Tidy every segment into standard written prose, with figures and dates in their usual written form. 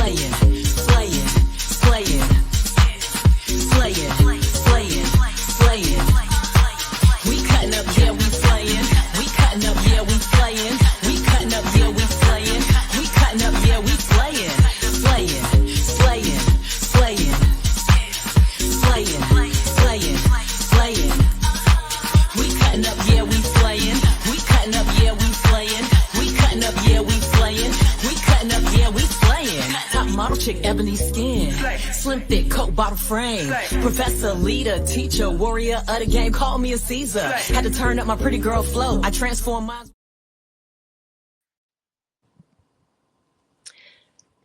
slaying, slaying, slaying, slaying, slaying, slaying. We cutting up, yeah, we slaying. We cutting up, yeah, we slaying. We cutting up, yeah, we slaying. We cutting up, yeah, we slaying, slaying, slaying, slaying, slaying, slaying, slaying. We cutting up, yeah, we slaying. We cutting up, yeah, we slaying. We cutting up, yeah, we slaying. We cutting up, yeah, we slaying. Top model chick, ebony skin, slim fit, coat bottle frame. Professor, leader, teacher, warrior of the game. Call me a Caesar. Had to turn up my pretty girl flow. I transform my.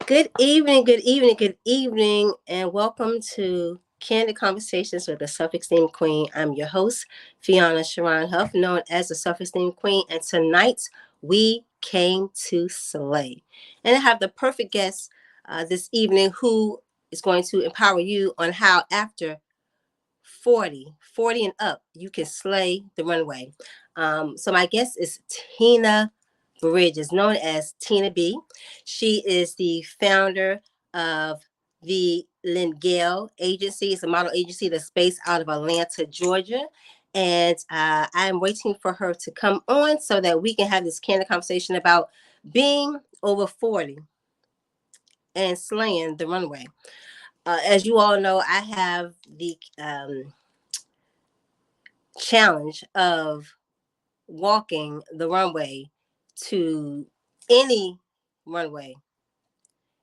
Good evening, good evening, good evening, and welcome to Candid Conversations with the Self-Esteem Queen. I'm your host, Fiona Sharon Huff, known as the Self-Esteem Queen, and tonight we came to slay. And I have the perfect guest this evening who is going to empower you on how after 40 and up, you can slay the runway. So my guest is Tina Bridges, known as Tina B. She is the founder of the Lingale Agency. It's a model agency that's based out of Atlanta, Georgia. And I'm waiting for her to come on so that we can have this candid conversation about being over 40 and slaying the runway. As you all know, I have the challenge of walking the runway to any runway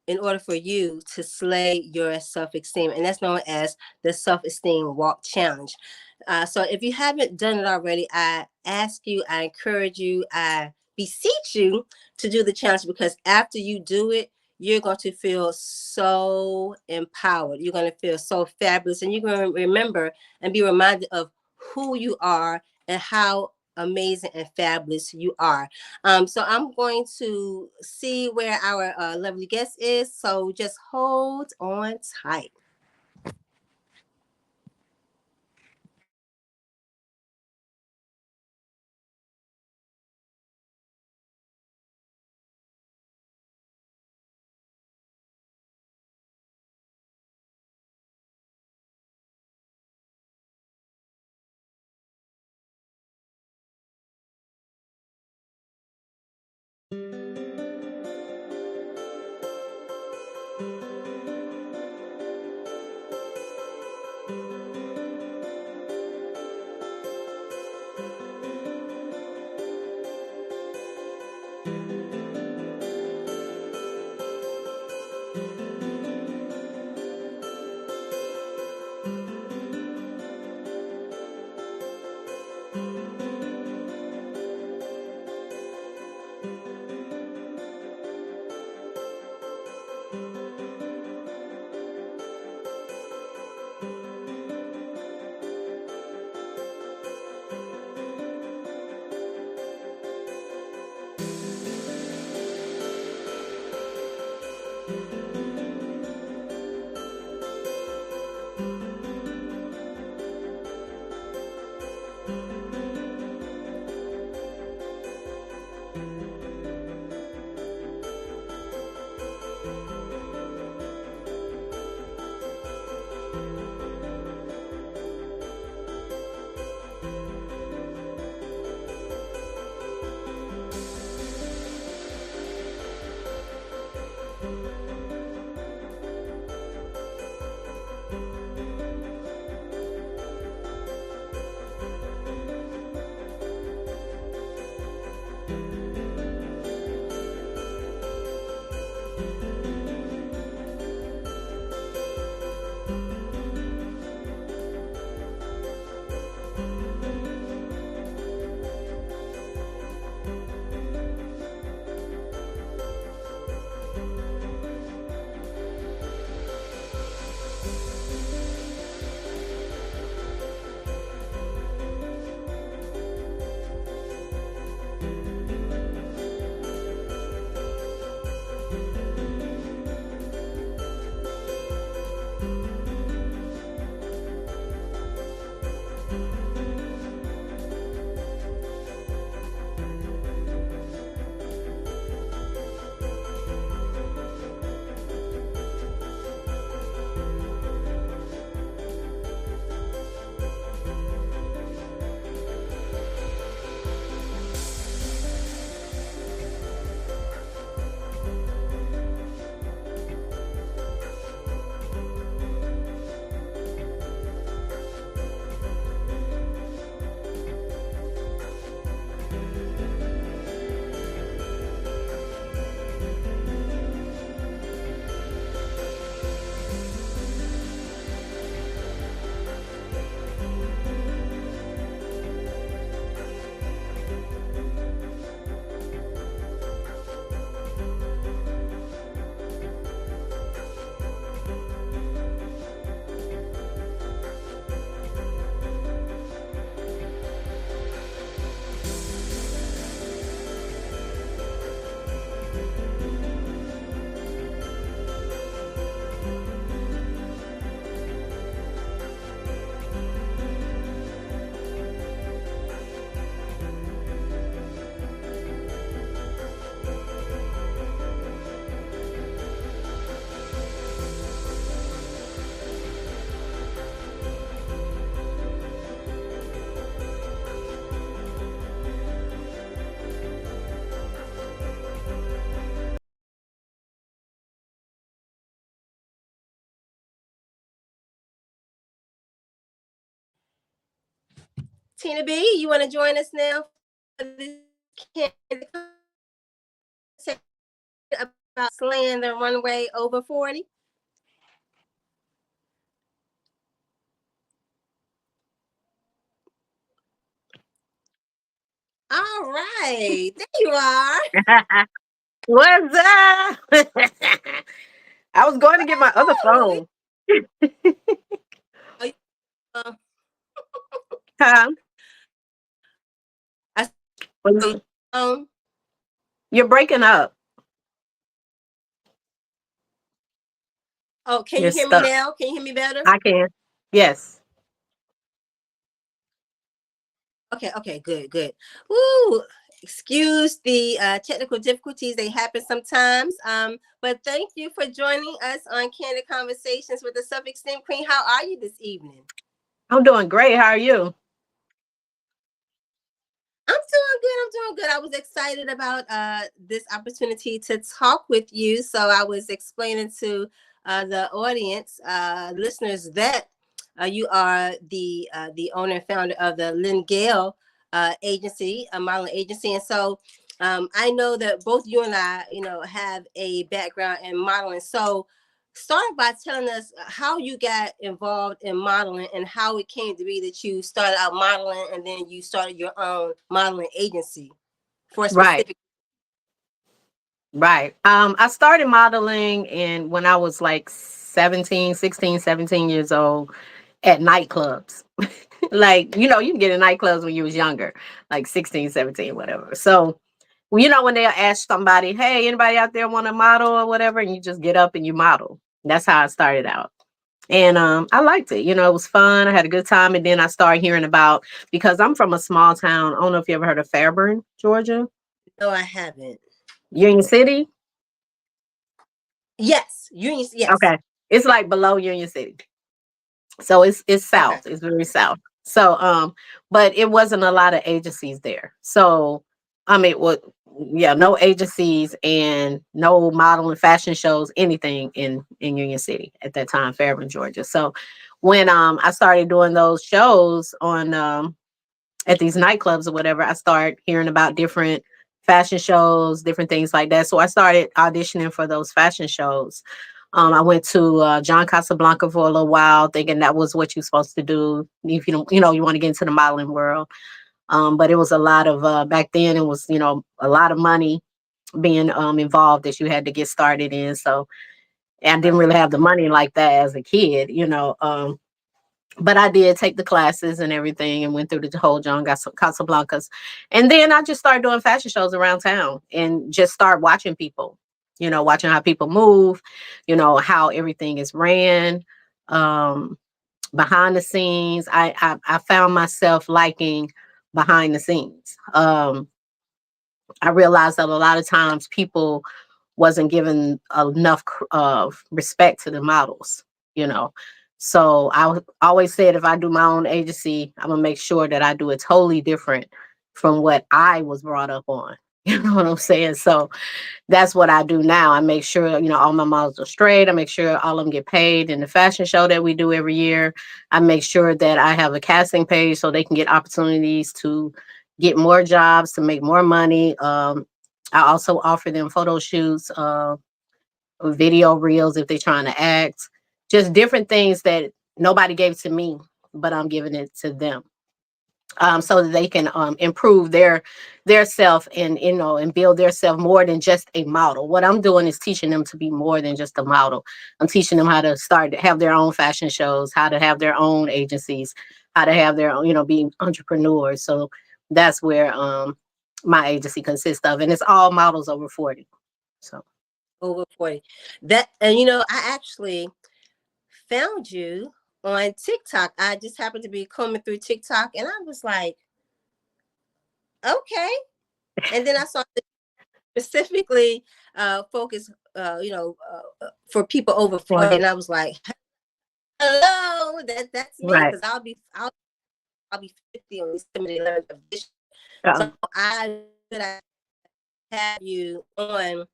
in order for you to slay your self-esteem. And that's known as the Self-Esteem Walk Challenge. So if you haven't done it already, I ask you, I encourage you, I beseech you to do the challenge, because after you do it, you're going to feel so empowered. You're going to feel so fabulous. And you're going to remember and be reminded of who you are and how amazing and fabulous you are. So I'm going to see where our lovely guest is. So just hold on tight. Tina B, you want to join us now for this about slaying the runway over 40? All right, there you are. What's up? I was going to get my other Oh, phone. uh, Huh? I Was- see. Um, You're breaking up. oh, can You're you hear me stuck. now? Can you hear me better? I can. Yes. Okay, okay, good, good. Woo! Excuse the technical difficulties; they happen sometimes. But thank you for joining us on Candid Conversations with the Self-Esteem Queen. How are you this evening? I'm doing great. How are you? I'm doing good. I'm doing good. I was excited about this opportunity to talk with you. So I was explaining to the audience, listeners, that you are the owner and founder of the Lynn Gale agency, a modeling agency, and so I know that both you and I, have a background in modeling. So start by telling us how you got involved in modeling and how it came to be that you started out modeling and then you started your own modeling agency for a Right. specific. Right. I started modeling when I was like 17, 16, 17 years old at nightclubs. Like, you can get in nightclubs when you was younger, like 16, 17, whatever. So, when they ask somebody, hey, anybody out there want to model or whatever, and you just get up and you model. That's how I started out. And I liked it. It was fun. I had a good time. And then I started hearing about, because I'm from a small town. I don't know if you ever heard of Fairburn, Georgia, No, I haven't. Union City. Yes, Union. Yes. Okay. It's like below Union City. So it's Okay. south. It's very south. So but it wasn't a lot of agencies there. So what yeah, no agencies and no modeling fashion shows, anything in Union City at that time, Fairburn, Georgia. So when I started doing those shows on at these nightclubs or whatever, I started hearing about different fashion shows, different things like that. So I started auditioning for those fashion shows. I went to John Casablanca for a little while, thinking that was what you're supposed to do if you don't, you want to get into the modeling world. But it was a lot of back then. It was a lot of money being involved that you had to get started in. So and I didn't Right. really have the money like that as a kid, but I did take the classes and everything and went through the whole John Casablancas. And then I just started doing fashion shows around town and just start watching people, watching how people move, how everything is ran, um, behind the scenes. I found myself liking behind the scenes. I realized that a lot of times people wasn't given enough of respect to the models, you know. So always said if I do my own agency, I'm gonna make sure that I do it totally different from what I was brought up on. You know what I'm saying? So that's what I do now. I make sure, all my models are straight. I make sure all of them get paid in the fashion show that we do every year. I make sure that I have a casting page so they can get opportunities to get more jobs, to make more money. I also offer them photo shoots, video reels if they're trying to act, just different things that nobody gave to me, but I'm giving it to them, so that they can improve their self and and build their self more than just a model. What I'm doing is teaching them to be more than just a model. I'm teaching them how to start to have their own fashion shows, how to have their own agencies, how to have their own, being entrepreneurs. So that's where my agency consists of, and it's all models over 40. So Over 40. That, and I actually found you on TikTok. I just happened to be combing through TikTok and I was like, okay. And then I saw specifically focus for people over 40 right, and I was like, hello, that's me right. because I'll be 50 on December 11th of this year. uh, So I have you on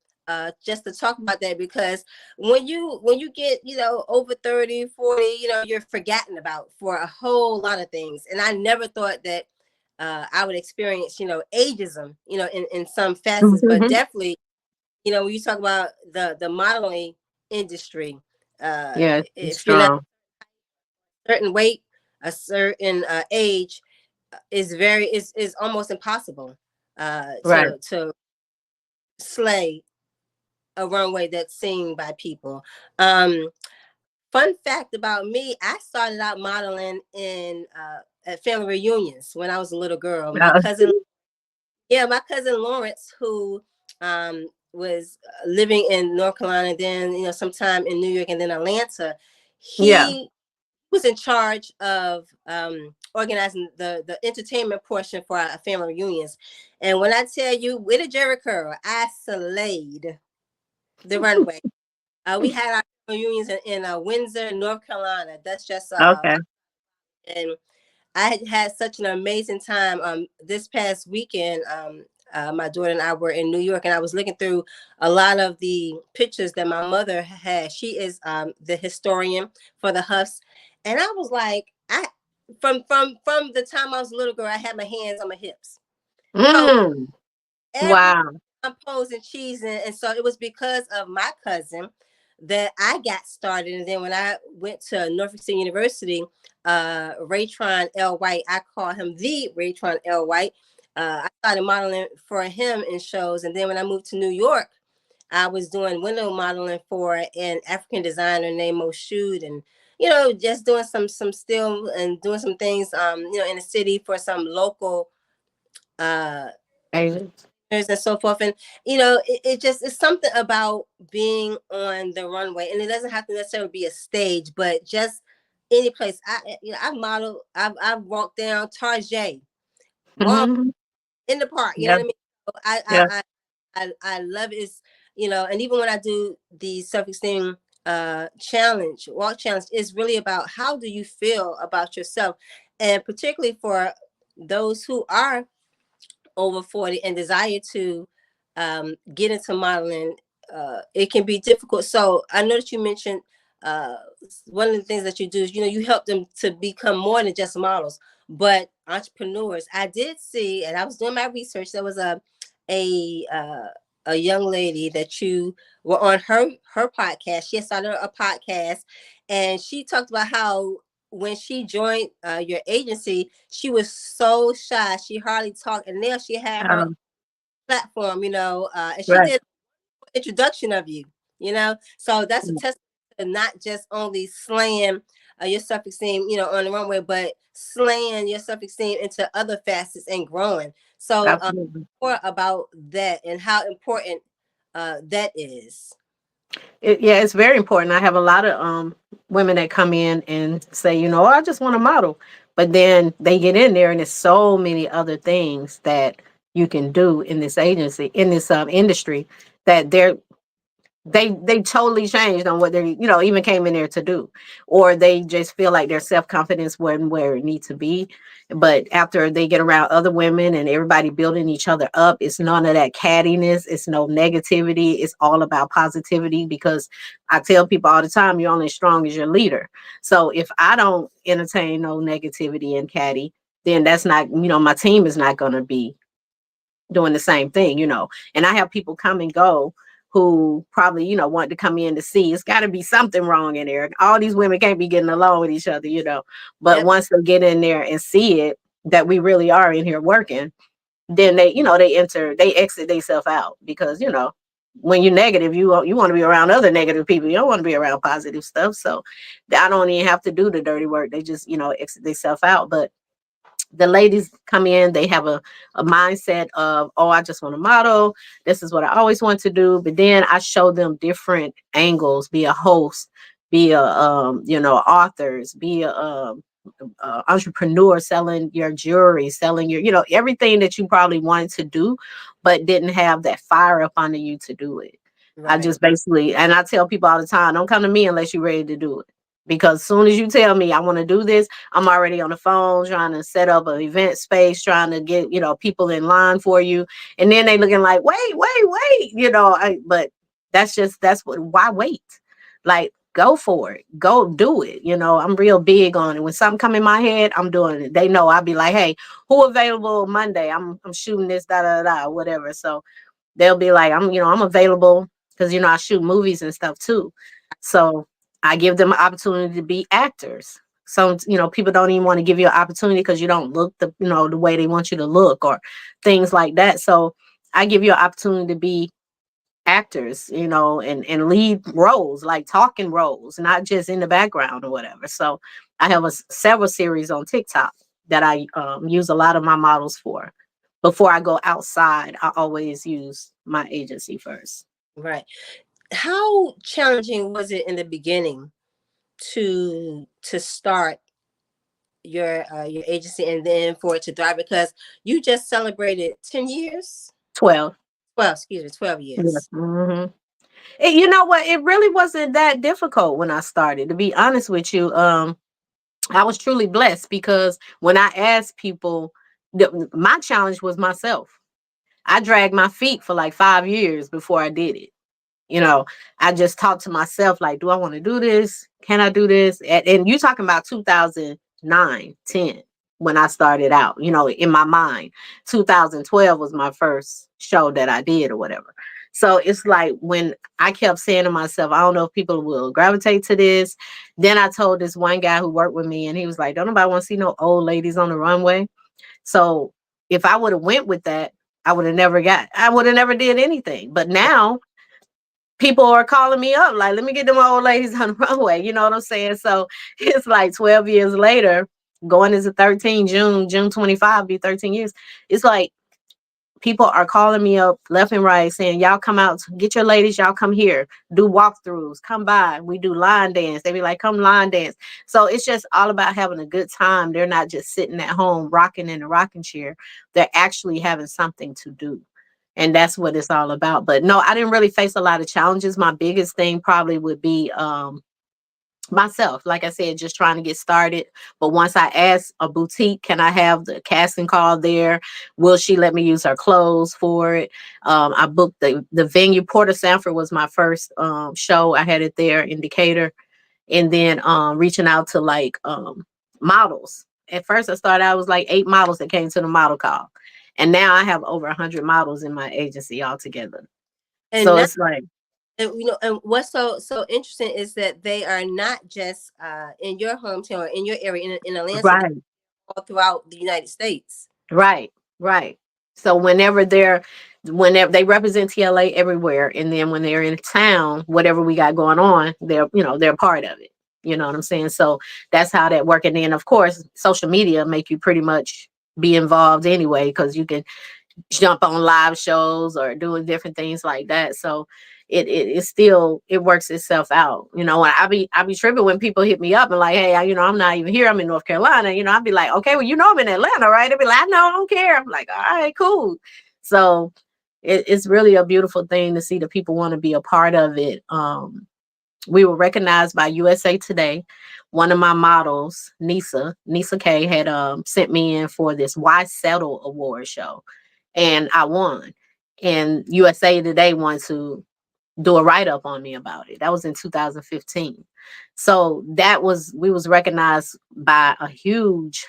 just to talk about that because when you get over 30, 40, you're forgotten about for a whole lot of things, and I never thought that I would experience, ageism, in some facets, but Mhm. definitely, when you talk about the modeling industry, Yeah, it's if you're not strong. a certain weight, a certain age, is almost impossible Right. to slay a runway that's seen by people. Um, Fun fact about me, I started out modeling in at family reunions when I was a little girl. Uh, My cousin Lawrence, who was living in North Carolina, then sometime in New York, and then Atlanta. yeah. He was in charge of organizing the entertainment portion for our family reunions. And when I tell you, with a Jericho, I slayed the runway. We had our reunions in Windsor, North Carolina. That's just Okay. and I had such an amazing time. This past weekend, my daughter and I were in New York, and I was looking through a lot of the pictures that my mother had. She is the historian for the Huffs, and I was like, from the time I was a little girl, I had my hands on my hips. Mm. Every Wow. I'm posing cheese, and so it was because of my cousin that I got started. And then when I went to Norfolk State University, Raytron L. White, I call him the Raytron L. White. I started modeling for him in shows, and then when I moved to New York, I was doing window modeling for an African designer named Moshood, and just doing some still and doing some things, in the city for some local uh Agents. and so forth. And it just is something about being on the runway, and it doesn't have to necessarily be a stage, but just any place. I've modeled, I've walked down Tarjay, Walmart, Mhm. in the park. You know Yeah. what I mean? So Yeah. I love it. And even when I do the self-esteem challenge, walk challenge, is really about how do you feel about yourself, and particularly for those who are over 40 and desire to get into modeling, it can be difficult. So I know that you mentioned uh, one of the things that you do is, you help them to become more than just models, but entrepreneurs. I did see, and I was doing my research, there was a, uh, a young lady that you were on her podcast. She had started a podcast, and she talked about how when she joined your agency, she was so shy. She hardly talked, and now she had her Um, platform, and she right. did an introduction of you, So that's a testament to not just only slaying your self-esteem, on the runway, but slaying your self-esteem into other facets and growing. So Absolutely. more about that and how important that is. Yeah, it's very important. I have a lot of women that come in and say, "Oh, I just want to model," but then they get in there, and there's so many other things that you can do in this agency, in this industry, that they totally changed on what they even came in there to do, or they just feel like their self-confidence wasn't where it needs to be. But after they get around other women and everybody building each other up, it's none of that cattiness, it's no negativity, it's all about positivity. Because I tell people all the time, you're only as strong as your leader. So if I don't entertain no negativity and catty, then that's not, my team is not going to be doing the same thing. And I have people come and go who probably, want to come in to see it's got to be something wrong in there. All these women can't be getting along with each other. But Yep. once they get in there and see it, that we really are in here working, then they exit themselves out. Because, when you're negative, you want to be around other negative people. You don't want to be around positive stuff. So I don't even have to do the dirty work. They just, exit themselves out. But the ladies come in, they have a mindset of, oh, I just want to model. This is what I always want to do. But then I show them different angles, be a host, be a, authors, be a, entrepreneur, selling your jewelry, selling your, everything that you probably wanted to do, but didn't have that fire up under you to do it. I Right. just basically, and I tell people all the time, don't come to me unless you're ready to do it. Because as soon as you tell me I want to do this, I'm already on the phone trying to set up an event space, trying to get, people in line for you. And then they looking like, wait, but that's what, why wait? Like, go for it. Go do it. I'm real big on it. When something come in my head, I'm doing it. They know. I'll be like, hey, who available Monday? I'm shooting this, da da da, whatever. So they'll be like, I'm available because I shoot movies and stuff too. So I give them an opportunity to be actors. So people don't even want to give you an opportunity because you don't look the way they want you to look or things like that. So I give you an opportunity to be actors, and lead roles, like talking roles, not just in the background or whatever. So I have several series on TikTok that I use a lot of my models for. Before I go outside, I always use my agency first. Right. How challenging was it in the beginning to start your agency and then for it to thrive? Because you just celebrated 10 years. 12. 12 Yes. years. You know what? It really wasn't that difficult when I started, to be honest with you. I was truly blessed because when I asked people, my challenge was myself. I dragged my feet for like 5 years before I did it. You know, I just talked to myself like, do I want to do this? Can I do this? And you talking about 2009, 10 when I started out, in my mind. 2012 was my first show that I did or whatever. So it's like when I kept saying to myself, I don't know if people will gravitate to this. Then I told this one guy who worked with me and he was like, don't nobody want to see no old ladies on the runway. So if I would have went with that, I would have never did anything. But now people are calling me up like, let me get them old ladies on the runway. You know what I'm saying? So it's like 12 years later, going into 13, June 25, be 13 years. It's like people are calling me up left and right saying, y'all come out, get your ladies, y'all come here, do walkthroughs, come by. We do line dance. They be like, come line dance. So it's just all about having a good time. They're not just sitting at home rocking in a rocking chair. They're actually having something to do. And that's what it's all about. But no, I didn't really face a lot of challenges. My biggest thing probably would be myself, like I said, just trying to get started. But once I asked a boutique, can I have the casting call there? Will she let me use her clothes for it? I booked the venue. Porter Sanford was my first show. I had it there in Decatur. And then reaching out to like models. At first I started out, it was like 8 models that came to the model call. And now I have over 100 models in my agency altogether. And So now, it's like, and what's so interesting is that they are not just in your hometown or in your area in Atlanta, they're right. all throughout the United States. Right, right. So whenever they represent TLA everywhere, and then when they're in town, whatever we got going on, they're part of it. You know what I'm saying? So that's how that work. And then of course, social media make you pretty much be involved anyway, because you can jump on live shows or doing different things like that. So it still it works itself out. And I be tripping when people hit me up and like, hey, I'm not even here. I'm in North Carolina. I'd be like, okay, well, I'm in Atlanta, right? They'd be like, no, I don't care. I'm like, all right, cool. So it's really a beautiful thing to see the people want to be a part of it. We were recognized by USA Today. One of my models, Nisa K, had sent me in for this Why Settle award show, and I won. And USA Today wanted to do a write-up on me about it. That was in 2015. So we was recognized by a huge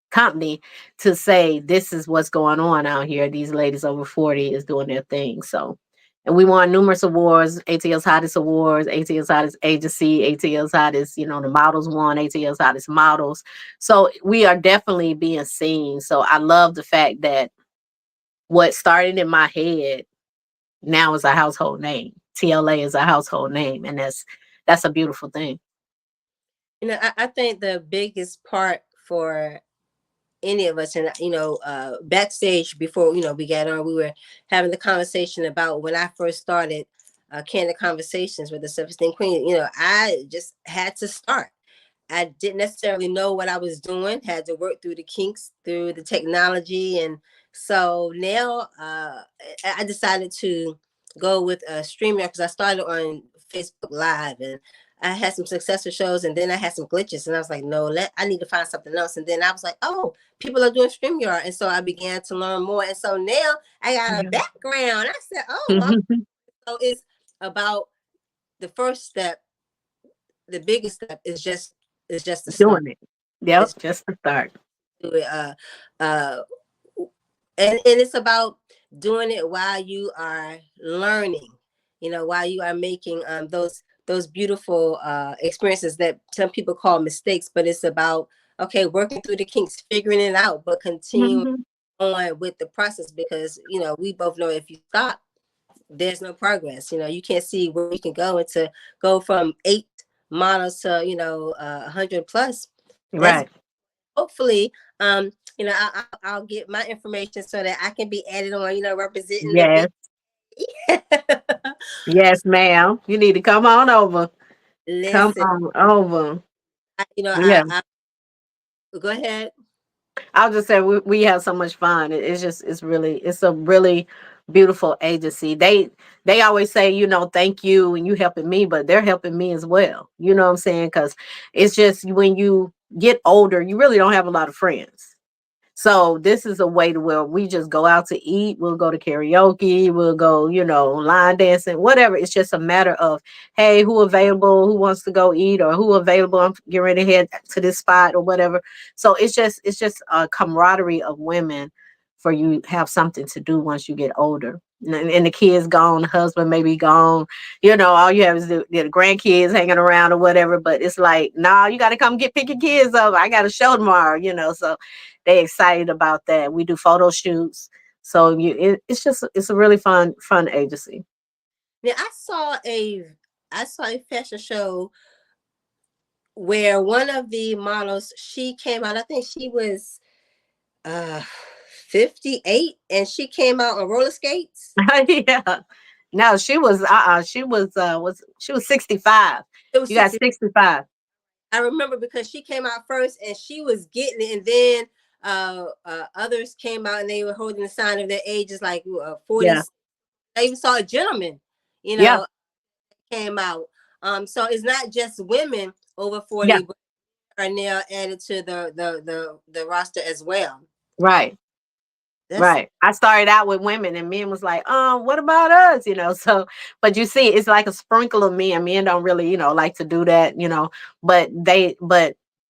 company to say this is what's going on out here. These ladies over 40 is doing their thing. So, and we won numerous awards, ATL's Hottest Awards, ATL's Hottest Agency, ATL's Hottest, the models won ATL's Hottest Models. So we are definitely being seen. So I love the fact that what started in my head now is a household name. TLA is a household name, and that's a beautiful thing. I think the biggest part for any of us, and backstage before we got on, we were having the conversation about when I first started Candid Conversations with the Self-Esteem Queen. I just had to start. I didn't necessarily know what I was doing, had to work through the kinks, through the technology. And so now I decided to go with a StreamYard because I started on Facebook Live and I had some successful shows and then I had some glitches and I was like, no, I need to find something else. And then I was like, oh, people are doing StreamYard. And so I began to learn more. And so now I got a background. I said, oh, so it's about the first step the biggest step is just to start. Doing it. Yep, Just just to start. do it. Uh, and it's about doing it while you are learning. While you are making those beautiful experiences that some people call mistakes, but it's about, okay, working through the kinks, figuring it out, but continuing Mhm. on with the process, because we both know if you stop, there's no progress. You can't see where you can go, and to go from 8 models to 100 plus. That's Right. hopefully, I'll get my information so that I can be added on, representing the Yes. big. Yes, ma'am. You need to come on over. Come Listen, on over. I, you know Yeah. I go ahead. I'll just say we have so much fun. It's just it's a really beautiful agency. They always say, thank you and you helping me, but they're helping me as well. You know what I'm saying? Because it's just when you get older, you really don't have a lot of friends. So this is a way to where we just go out to eat. We'll go to karaoke. We'll go, line dancing, whatever. It's just a matter of, hey, who available? Who wants to go eat? Or who available? I'm getting ready to head to this spot or whatever. So it's just a camaraderie of women for you have something to do once you get older. And the kids gone, the husband may be gone. All you have is the grandkids hanging around or whatever. But it's like, nah, you got to come pick your kids up. I got a show tomorrow. So they excited about that. We do photo shoots. So it's a really fun agency. Now I saw a fashion show where one of the models, she came out. I think she was uh 58, and she came out on roller skates. Yeah. No, she was 65. It was You got 60. 65. I remember because she came out first and she was getting it, and then others came out and they were holding the sign of their ages, like 40. Yeah. I even saw a gentleman, you Yeah. know, came out. So it's not just women over Yeah. 40, but are now added to the roster as well. Right. That's Right. I started out with women and men was like, what about us? So but you see, it's like a sprinkle of men. Men don't really, like to do that, but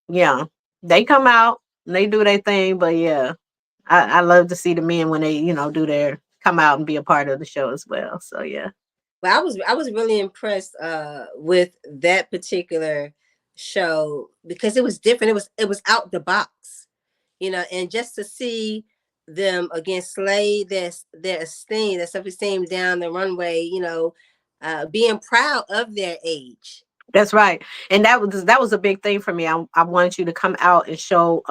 yeah, they come out and they do their thing. But yeah, I love to see the men when they, do their come out and be a part of the show as well. So yeah. well, I was really impressed with that particular show because it was different. It was out the box, and just to see them again slay their esteem, their self-esteem down the runway, being proud of their age. That's right. And that was a big thing for me. I wanted you to come out and show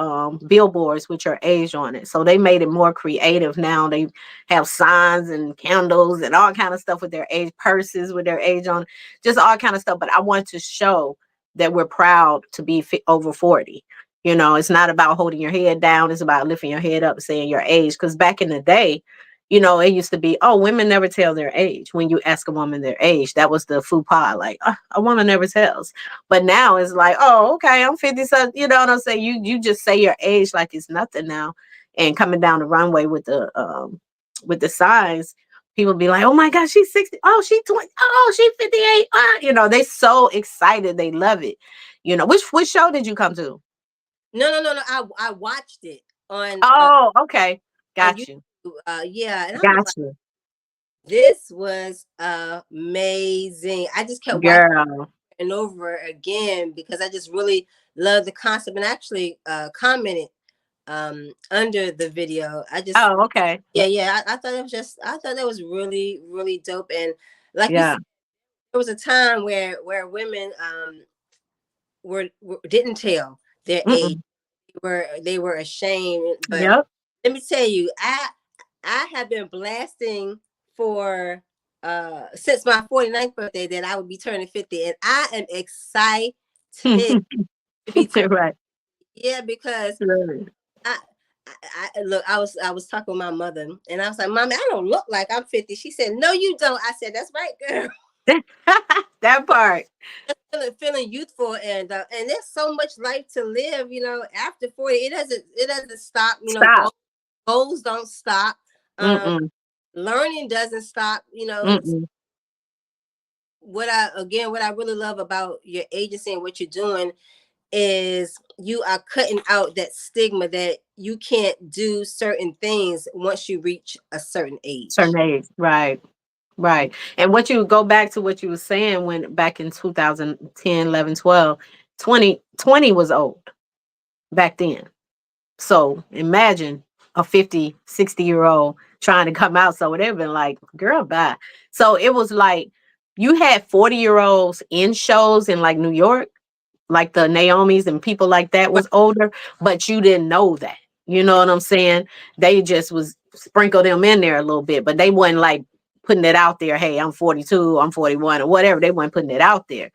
billboards with your age on it. So they made it more creative now. They have signs and candles and all kind of stuff with their age, purses with their age on, just all kind of stuff. But I want to show that we're proud to be over 40. It's not about holding your head down. It's about lifting your head up, saying your age. Because back in the day, it used to be, oh, women never tell their age. When you ask a woman their age, that was the faux pas, like, a woman never tells. But now it's like, oh, okay, I'm 50. So, you know what I'm saying? You just say your age like it's nothing now. And coming down the runway with the signs, people be like, oh my God, she's 60. Oh, she's 20. Oh, she's 58. They so excited. They love it. Which show did you come to? No. I watched it Oh, okay. on Got you. YouTube. Yeah, and I was Got like, you. this was amazing. I just kept watching Girl. and over again because I just really love the concept, and actually commented under the video. I just Oh, okay. yeah. I thought it was I thought that was really really dope. And like you Yeah. said, there was a time where women didn't tell their age. Mm-mm. They were ashamed. But Yep. let me tell you, I have been blasting for since my 49th birthday that I would be turning 50, and I am excited to be turning. Right. Yeah, because Right. I, look. I was talking with my mother, and I was like, "Mommy, I don't look like I'm 50." She said, "No, you don't." I said, "That's right, girl." That part. Feeling youthful, and there's so much life to live. After 40, it doesn't stop. Stop. Goals don't stop. Um, Mm-mm. Learning doesn't stop. Mm-mm. what I really love about your agency and what you're doing is you are cutting out that stigma that you can't do certain things once you reach a certain age. Certain age, right. Right. And what you go back to what you were saying when back in 2010, 11, 12, 20 was old back then. So imagine a 50, 60-year old trying to come out. So they've been like, girl, bye. So it was like you had 40-year-olds in shows in like New York, like the Naomi's and people like that was older, but you didn't know that. You know what I'm saying? They just was sprinkle them in there a little bit, but they wasn't like putting it out there. Hey, I'm 42, I'm 41, or whatever. They weren't putting it out there.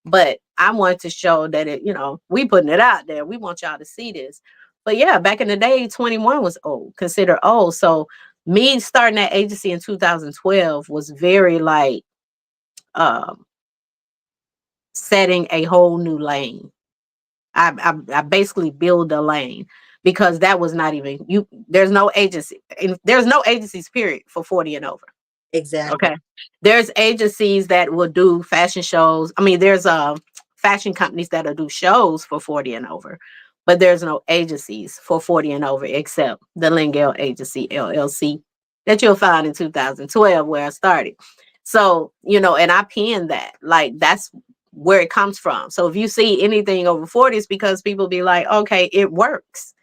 But I wanted to show that we putting it out there. We want y'all to see this. But yeah, back in the day, 21 was old, considered old. So me starting that agency in 2012 was very like um setting a whole new lane. I basically build a lane because that was not even you. There's no agency. There's no agencies period for 40 and over. Exactly. Okay. There's agencies that will do fashion shows. I mean, there's fashion companies that'll do shows for 40 and over, but there's no agencies for 40 and over except the Lingale Agency LLC that you'll find in 2012 where I started. So, and I pinned that. Like that's where it comes from. So if you see anything over 40, it's because people be like, okay, it works,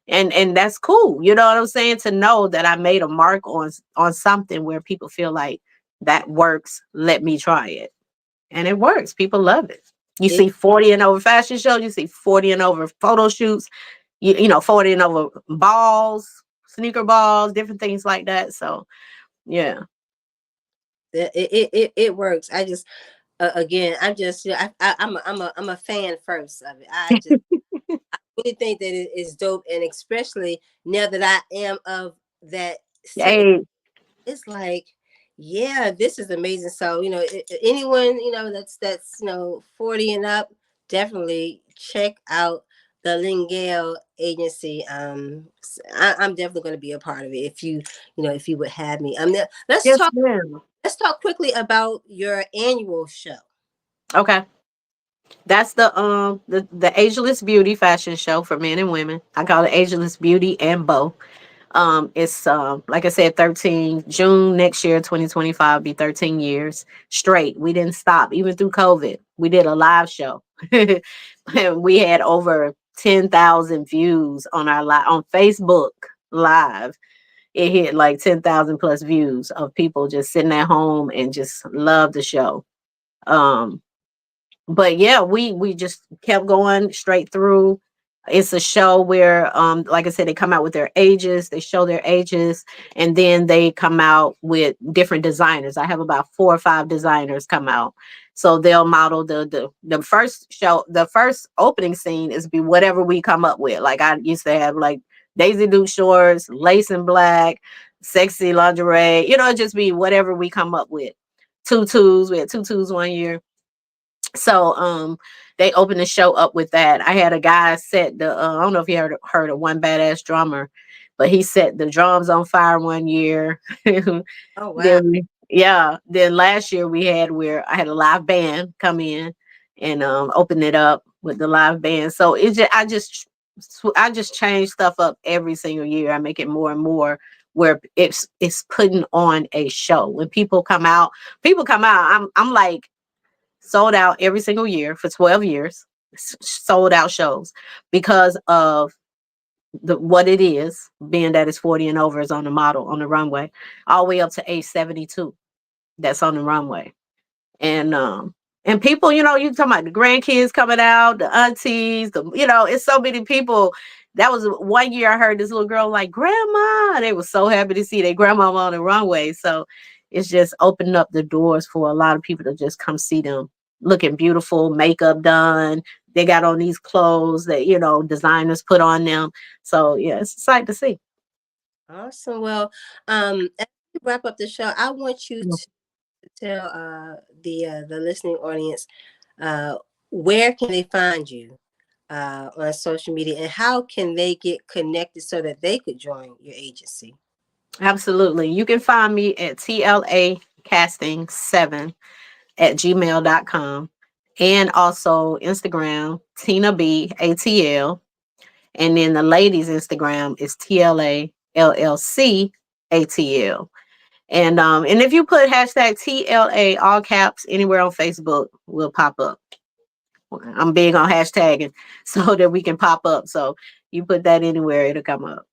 and that's cool. You know what I'm saying? To know that I made a mark on something where people feel like that works, let me try it. And it works. People love it. You It, see 40 and over fashion shows, you see 40 and over photo shoots, 40 and over balls, sneaker balls, different things like that. So yeah. it works. I just again, I'm just I'm a fan first of it. I just really think that it is dope, and especially now that I am of that certain, Hey, it's like, yeah, this is amazing. So anyone that's 40 and up, definitely check out the Lingale Agency. I'm definitely going to be a part of it if you would have me. Let's yes, talk. ma'am. Let's talk quickly about your annual show. Okay. That's the Ageless Beauty fashion show for men and women. I call it Ageless Beauty and Bow. It's like I said, 13 June next year, 2025, be 13 years straight. We didn't stop even through COVID. We did a live show. And we had over 10,000 views on our on Facebook live. It hit like 10,000 plus views of people just sitting at home and just love the show. Um, but yeah, we just kept going straight through. It's a show where like I said, they come out with their ages, they show their ages, and then they come out with different designers. I have about 4 or 5 designers come out, so they'll model the first show. The first opening scene is be whatever we come up with. Like I used to have like Daisy Duke shorts, lace and black, sexy lingerie, just be whatever we come up with. Tutus, we had tutus one year. So they opened the show up with that. I had a guy set the I don't know if you heard of One Badass Drummer, but he set the drums on fire one year. Oh wow. Then last year we had where I had a live band come in and open it up with the live band. So I just change stuff up every single year. I make it more and more where it's putting on a show. When people come out, I'm like sold out every single year for 12 years, sold out shows because of what it is, being that it's 40 and over is on the model on the runway, all the way up to age 72 that's on the runway. And people, you talking about the grandkids coming out, the aunties, it's so many people. That was one year I heard this little girl like, grandma. They were so happy to see their grandma on the runway. So it's just opening up the doors for a lot of people to just come see them looking beautiful, makeup done. They got on these clothes that, designers put on them. So yeah, it's a sight to see. Awesome. Well, as we wrap up the show, I want you to tell the listening audience uh, where can they find you on social media, and how can they get connected so that they could join your agency? Absolutely. You can find me at TLA Casting 7 at gmail.com. And also Instagram, Tina B ATL. And then the ladies' Instagram is TLA LLC ATL. And if you put hashtag TLA all caps anywhere on Facebook, we'll pop up. I'm big on hashtagging so that we can pop up. So you put that anywhere, it'll come up.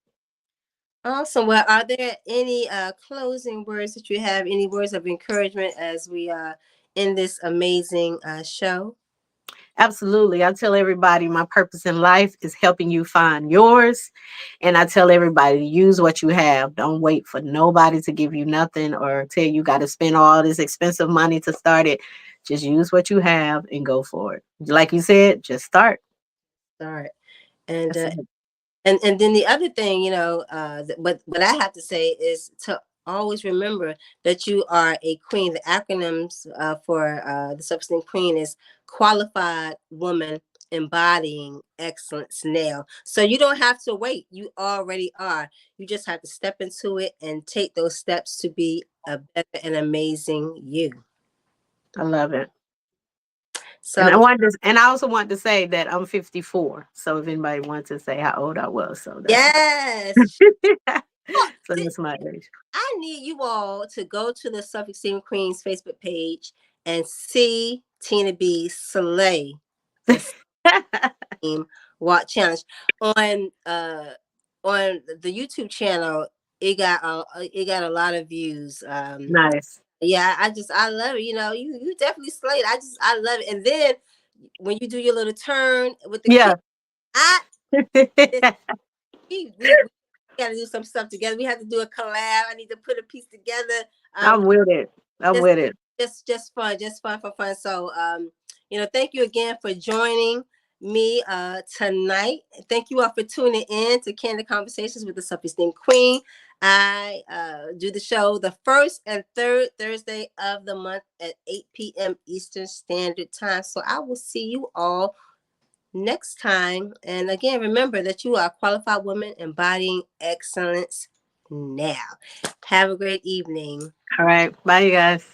Awesome. Well, are there any closing words that you have? Any words of encouragement as we end this amazing show? Absolutely. I tell everybody my purpose in life is helping you find yours. And I tell everybody to use what you have. Don't wait for nobody to give you nothing or tell you got to spend all this expensive money to start it. Just use what you have and go for it. Like you said, just start. All right. And That's uh, it. and then the other thing, what I have to say is to always remember that you are a queen. The acronyms for the Self-Esteem Queen is qualified woman embodying excellence now. So you don't have to wait. You already are. You just have to step into it and take those steps to be a better and amazing you. I love it. And So I also want to say that I'm 54. So if anybody wants to say how old I was, so that's yes. so that's my age. I need you all to go to the Self-Esteem Queens Facebook page and see Tina B slay the Steam Walk Challenge on the YouTube channel. It got a lot of views. Nice. Yeah, I love it. You definitely slayed. I love it. And then when you do your little turn with the Yeah. kid, I we got to do some stuff together. We have to do a collab. I need to put a piece together. I'm with it. I'm Just with it. just fun for fun. So thank you again for joining me tonight. Thank you all for tuning in to Candid Conversations with the Self-Esteem Queen. I do the show the first and third Thursday of the month at 8 p.m. Eastern Standard Time. So I will see you all next time. And again, remember that you are a qualified woman embodying excellence now. Have a great evening. All right. Bye, you guys.